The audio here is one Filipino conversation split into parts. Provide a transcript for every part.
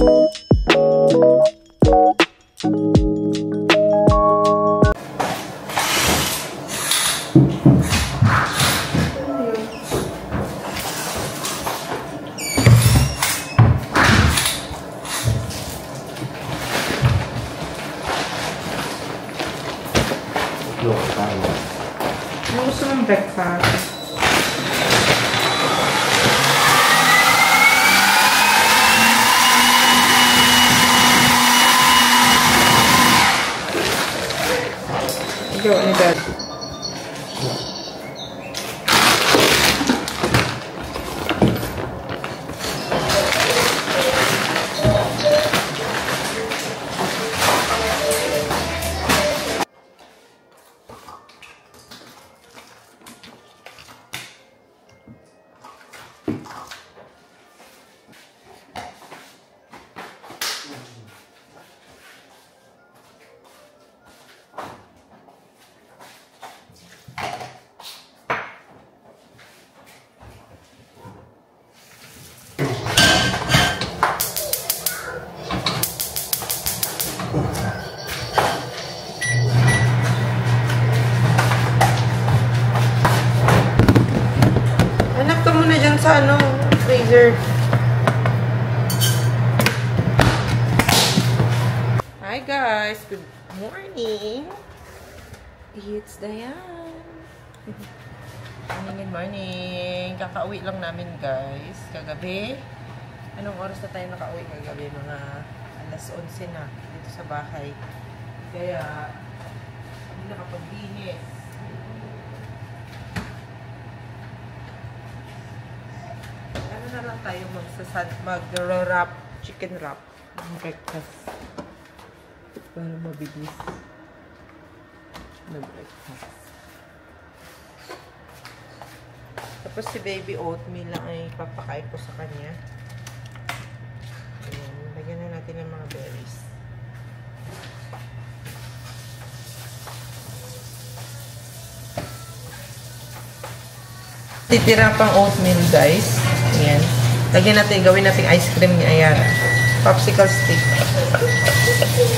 Ano gusto mong breakfast? Ikaw, ano dad? Sa ano, freezer. Hi guys, good morning. It's Dayan. Good morning. Kakauwi lang namin guys. Kagabi. Anong oras na tayo nakauwi kagabi? Mga alas 11 na dito sa bahay. Kaya hindi nakapaglinis. Na lang tayo mag-wrap, chicken wrap ng breakfast para mabilis na breakfast. Tapos si baby oatmeal lang ay papakain ko sa kanya. Ayan, lagyan na natin ng mga berries. Titira pang oatmeal guys. Ayan. Lagyan natin, gawin natin ice cream ni Ayan. Popsicle stick.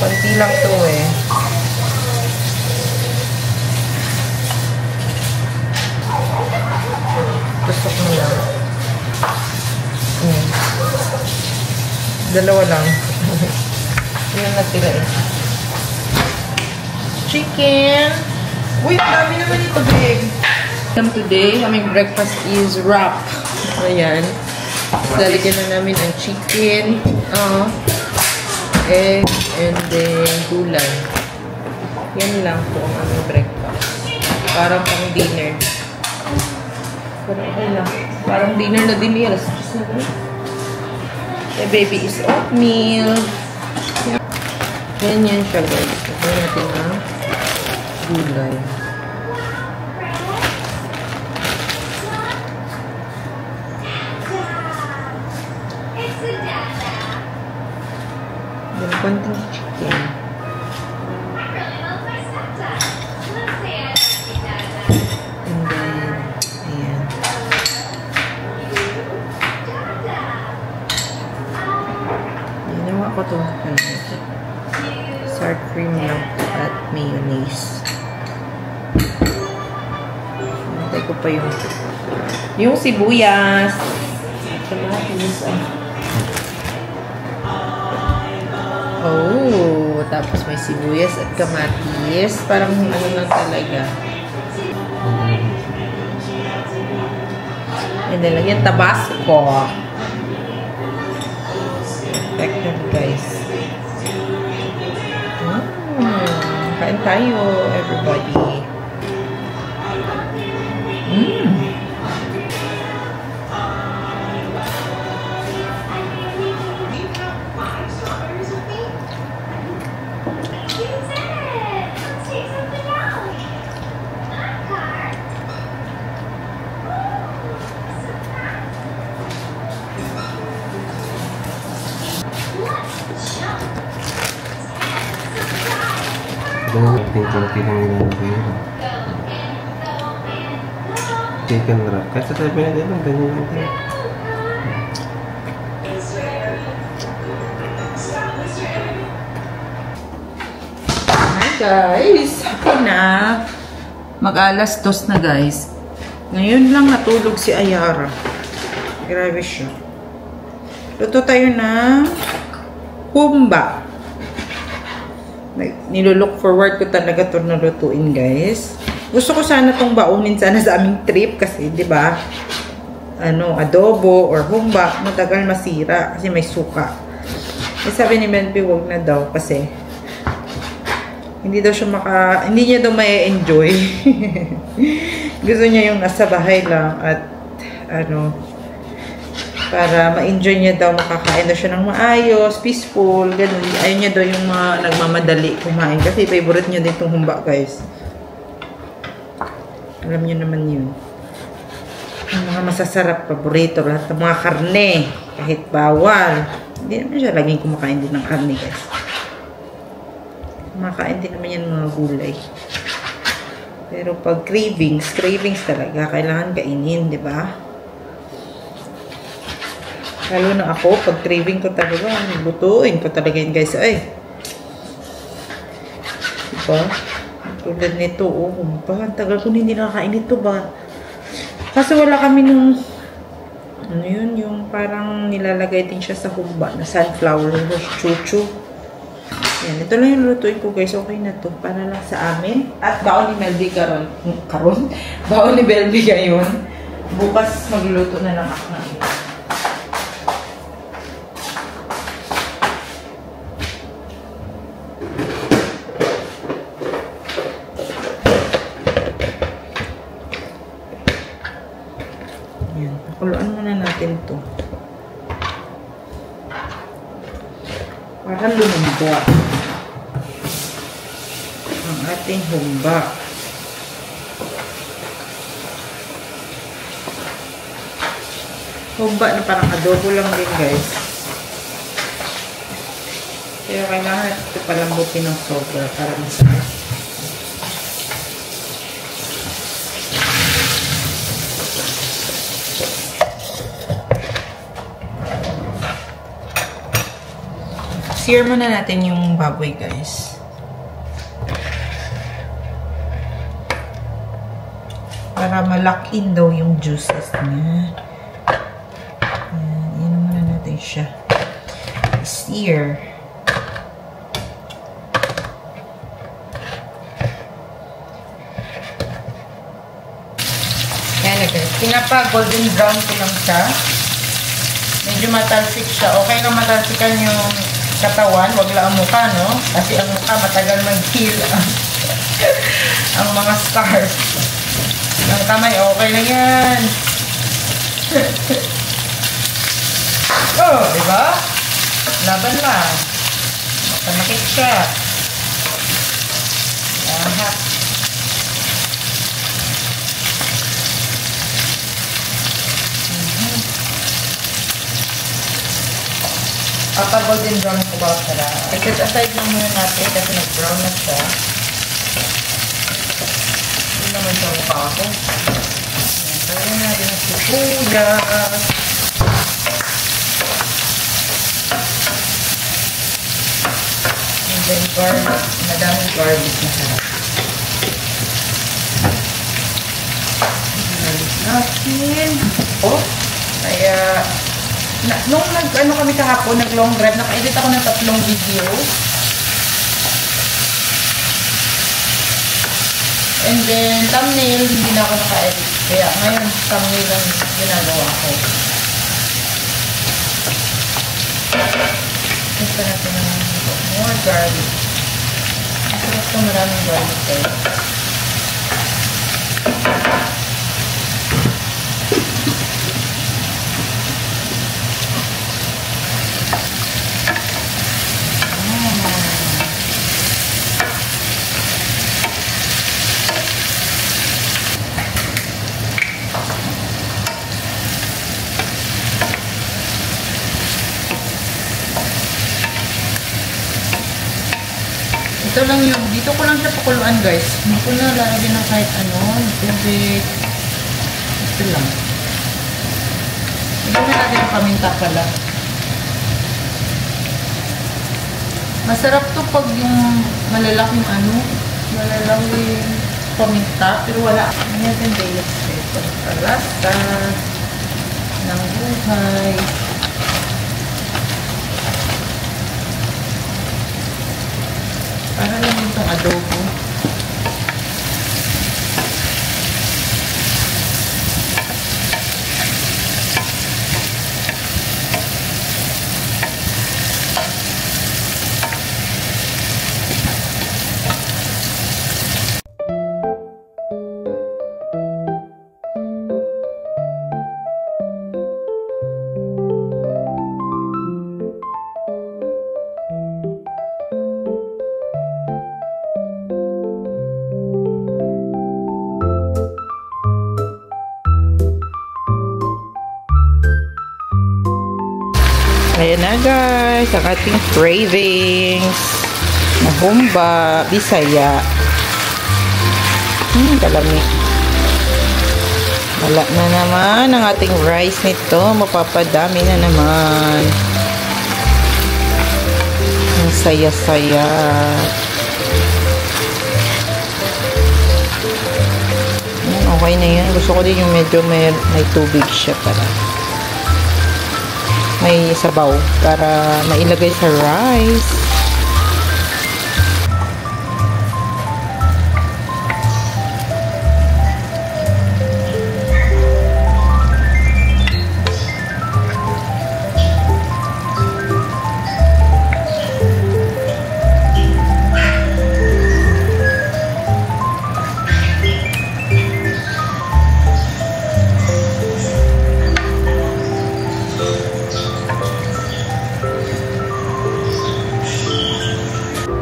Konti lang to eh. Tusok mo lang. Ayan. Dalawa lang. Ayan natira eh. Chicken. Uy, dami naman ito, big. Today, aming breakfast is wrap. Ayan. Lalagyan na namin ang chicken, egg, and then gulay. Yan lang po ang aming breakfast. Parang pang dinner. Pero okay lang. Parang dinner na din yan. The baby is oatmeal. Yan siya guys. Lagyan natin ang gulay. Konting chicken. And then, ayan. Ginawa ko ito. Sour cream lang at mayonnaise. Hintay ko pa yung sibuyas. Kamatis. Oh, tapos may sibuyas at kamatis. Parang ano lang talaga. And then, lagyan tabasco. Perfect guys. Kain tayo, everybody. Konti lang ilalagay yun. Chicken wrap. Kasi tayo pinagay lang, ganyan lang tayo. Hi guys! Okay na. Mag-alas 2 na guys. Ngayon lang natulog si Ayara. Grabe siya. Luto tayo ng humba. Nilulook forward ko talaga ito na lutuin guys. Gusto ko sana itong baunin sana sa aming trip kasi di ba adobo or humba matagal masira kasi may suka. Sabi ni Melby wag na daw kasi hindi daw siya hindi niya daw ma-enjoy. Gusto niya yung nasa bahay lang at para ma-enjoy niya daw, makakain daw siya ng maayos, peaceful, ganun. Ayaw niya daw yung mga nagmamadali kumain kasi favorite niya din itong humba guys. Alam niyo naman yun. Yung mga masasarap, paborito, lahat ng mga karne, kahit bawal. Hindi naman siya laging kumakain din ng karne guys. Kumakain din naman yan mga gulay. Pero pag cravings talaga, kailangan kainin, di ba? Lalo na ako, pag craving ko talaga, lutuin ko talaga yun guys. Ay! Diba? Tulad nito, ang tagal ko hindi nakakain ito ba? Kasi wala kami nung, yung parang nilalagay din siya sa humba na sunflower, chuchu. Yan, ito lang yung lutuin ko guys. Okay na to. Para lang sa amin. At baon ni Melby karon. Baon ni Melby ngayon. Bukas magluluto na lang ako ng ito. Yan. Pakuluan muna natin to. Para lumambot ang ating humba. Humba na parang adobo lang din guys. Kaya kailangan ito palambutin ng sobra para masarap. Sear muna natin yung baboy, guys. Para ma-lock in daw yung juices niya. Yan muna natin siya. Sear. Yan na, guys. Pinapa-golden brown ko lang siya. Medyo matalsik siya. Okay lang matalsikan yung katawan, wag lang ang mukha, no? Kasi ang mukha matagal mag-heal ang mga scars. Ang kamay, okay lang yan. Oh, diba? Laban lang. Makanakit siya. Lahat. Golden brown ko ba para? I-set aside lang muna natin kasi nag-brown na siya. Hindi naman siya mukha ako. Ayan, natin ang sibuyas. And then garlic. Madaming garlic na sarap. Garlic natin. Oh, kaya nung kami kahapon, nag-long drive, naka-edit ako ng 3 video. And then, thumbnail, hindi na ako naka-edit. Kaya ngayon, thumbnail ang ginagawa ko. Gusto natin ng more garlic. Gusto ko maraming garlic tayo. Ito lang yung, dito ko lang siya pakuluan guys. Hindi ko na lalagyan ng kahit ano, tubig. Ito lang. Ito na natin ang paminta pala. Masarap to pag yung malalaking malalaking paminta, pero wala. Ano natin baileys ito? Palasa ng buhay. Para lang itong adobo. Ayan na guys, ang ating cravings. Mahumba, Bisaya. Kalamig. Wala na naman ang ating rice nito. Mapapadami na naman. Ang saya-saya. Okay na yan. Gusto ko din yung medyo may tubig siya para may sabaw para mailagay sa rice.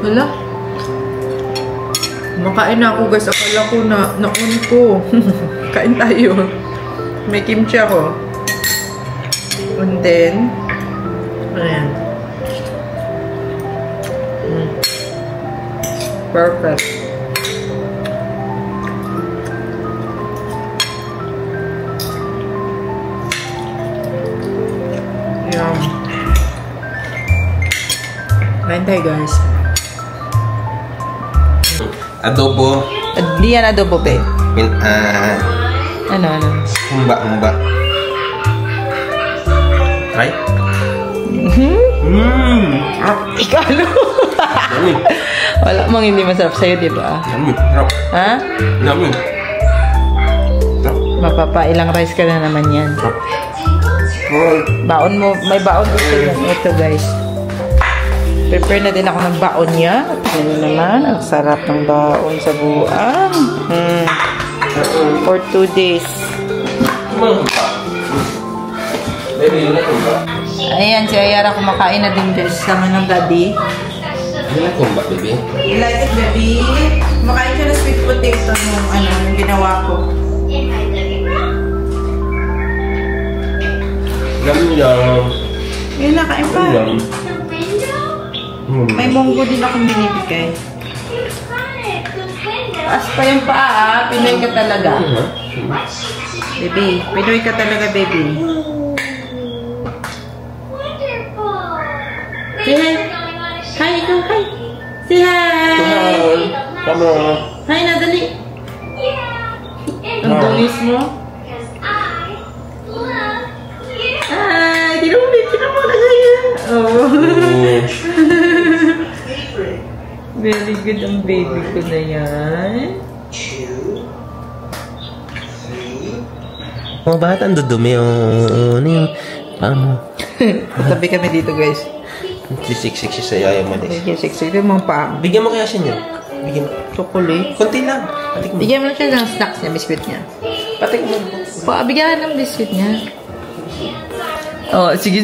Wala. Makain na ako guys. Akala ko na-on ko. Kain tayo. May kimchi ako. And then, ayan. Perfect. Yum. Kain tayo guys. Adobo. Di yan adobo, babe. Ano? Humba. Try? Ikalo. Wala mang hindi masarap sa'yo, di ba? Yummy. Ha? Yummy. Mapapailang rice ka na naman yan. Baon mo. May baon dito yan. Ito, guys. Prepare na din ako ng baon niya. Ano naman, ang sarap ng baon sa buwan. For 2 days. Ayan, si Ayara kumakain na din guys. Sama ng daddy. Kumba, baby. You like it, baby? Kumakain siya na sweet potato yung ginawa ko. Yum. Yun na, kain pa. May munggo din akong binibigay. Taas pa yung paa, Pinoy ka talaga. Baby, Pinoy ka talaga, baby. Say hi. Hi, ikaw, hi. Say hi. Come on. Hi na, dali. Ang tulis mo. Hi, tinumit mo na ganyan. Oh. Very good ang baby ko na yan. 2, 3. Oh, bakit ang dudumi? Ano yung Tabi kami dito, guys. Siksik sa yaya mo. Siksik yung mga paa. Bigyan mo kaya siya niya. Bigyan mo. Chocolate. Konti lang. Patik mo. Bigyan mo lang siya ng snacks niya, biscuit niya. Patik mo. Bigyan ng biscuit niya. Oh, sige.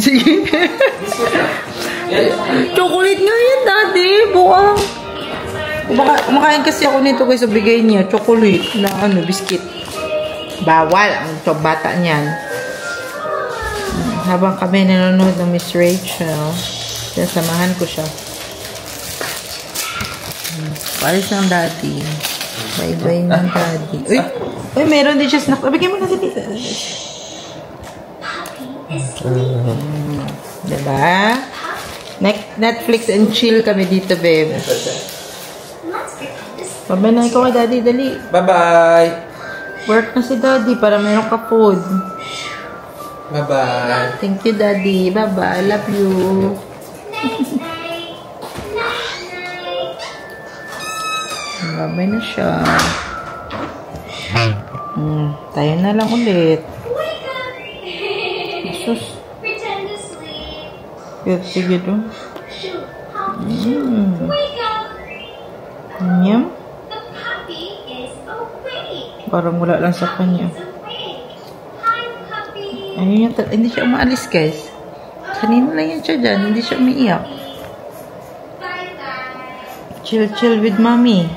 Chocolate nga yan, daddy. Buwang. Kumakain kasi ako nito guys, so bigay niya. Chocolate na biscuit. Bawal ang bata niyan. Habang kami nanonood ng Miss Rachel, samahan ko siya. Palis ng daddy. Bye-bye ng daddy. Uy, meron din siya snack. Bigyan mo na si Tita. Diba? Next. Netflix and chill kami dito, babe. Babay na ikaw kay daddy, dali. Bye-bye. Work na si daddy para meron ka food. Bye-bye. Thank you, daddy. Bye-bye. Love you. Babay na siya. Tayo na lang ulit. Jesus. Sige doon. Nyam. Parang wala lang sa kanya. Ayun yung hindi siya umaalis, guys. Kanina lang yan siya dyan. Hindi siya umiiyak. Chill with mommy.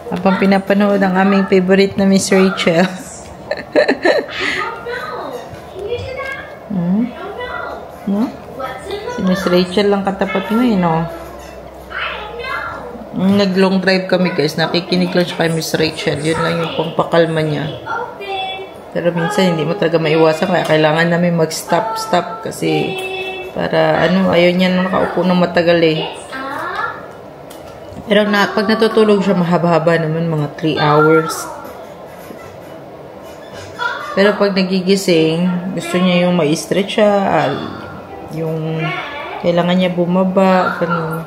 Habang pinapanood ang aming favorite na Miss Rachel. No? Si Miss Rachel lang katapat mo eh, no? Nag-long drive kami, guys. Nakikinig lang siya kay Miss Rachel. Yun lang yung pangpakalma niya. Pero minsan hindi mo talaga maiwasan. Kaya kailangan namin mag-stop kasi para ayaw niya na nakaupo ng matagal eh. Pero pag natutulog siya, mahaba-haba naman, mga 3 hours. Pero pag nagigising, gusto niya yung ma-stretch siya, yung kailangan niya bumaba, ganun.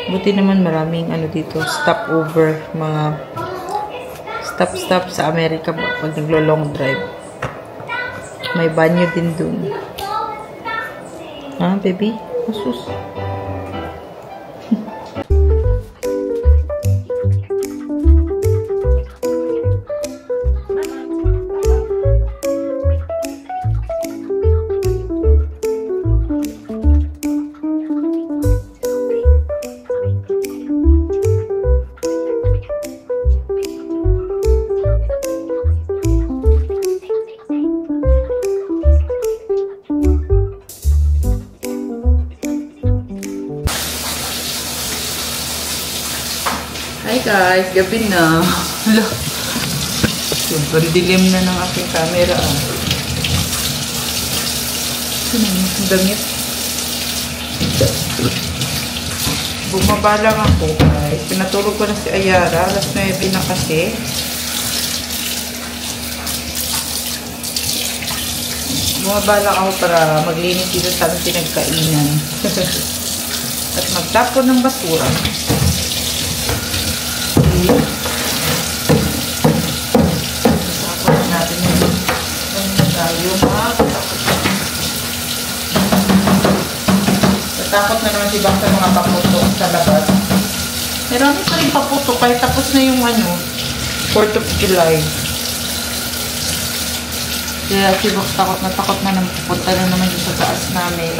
Buti naman maraming dito, stopover, mga stop sa Amerika pag naglo-long drive. May banyo din dun. Ha, baby? Asus. Hi guys, gabi na. Hala. Sobrang dilim na ng aking camera. Ano yung damit? Bumaba lang ako guys. Pinatulog ko na si Ayara. Alas 9 na kasi. Bumaba lang ako para maglinis dito sa aming pinagkainan. At magtapon ng basura. Tapos natin yung tayo natakot na naman si Bang sa mga paputo sa labas. Meron pa rin paputo kahit tapos na yung 4th of July. Kaya si Bang takot na naman pupunta na naman yung sa taas namin.